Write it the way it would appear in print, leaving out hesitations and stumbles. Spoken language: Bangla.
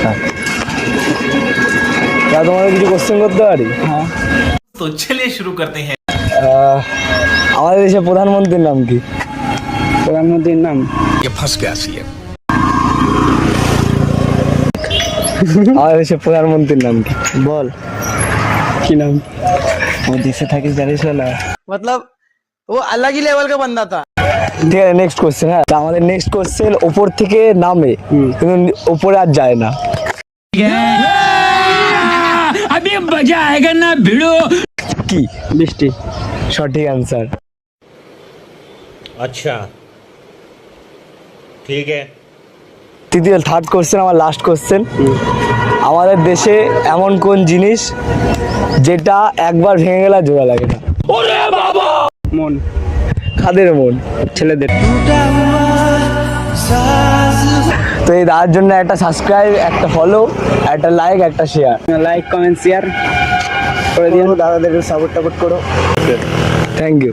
আচ্ছা, তা তোমাদের কিছু কোশ্চেন করতে পারি? হ্যাঁ। तो चलिए शुरू करते हैं। আমাদের দেশের প্রধানমন্ত্রীর নাম কি? প্রধানমন্ত্রীর নাম ये फंस गया सी है। আমাদের দেশের প্রধানমন্ত্রীর নাম কি? বল কি নাম? ও দেশে থাকিস জানিস না? मतलब वो अलग ही लेवल का बंदा था। ঠিক আছে, নেক্সট কোশ্চেন। হ্যাঁ, তা আমাদের নেক্সট কোশ্চেন, ওপর থেকে নামে কিন্তু ওপরে আর যায় না। अभी मजा आएगा ना भिड़ो। কি? বৃষ্টি। সঠিক অ্যান্সার। अच्छा ठीक है। তৃতীয় থার্ড কোশ্চেন, আমার লাস্ট কোশ্চেন। আমাদের দেশে এমন কোন জিনিস যেটা একবার ভেঙে গেলে আর জোড়া লাগে না? মন। কাদের মন? ছেলেদের। তো এই তার জন্য একটা সাবস্ক্রাইব, একটা ফলো, একটা লাইক, একটা শেয়ার। লাইক কমেন্ট শেয়ার করে দিও, দাদাদের সাপোর্ট করো। Thank you.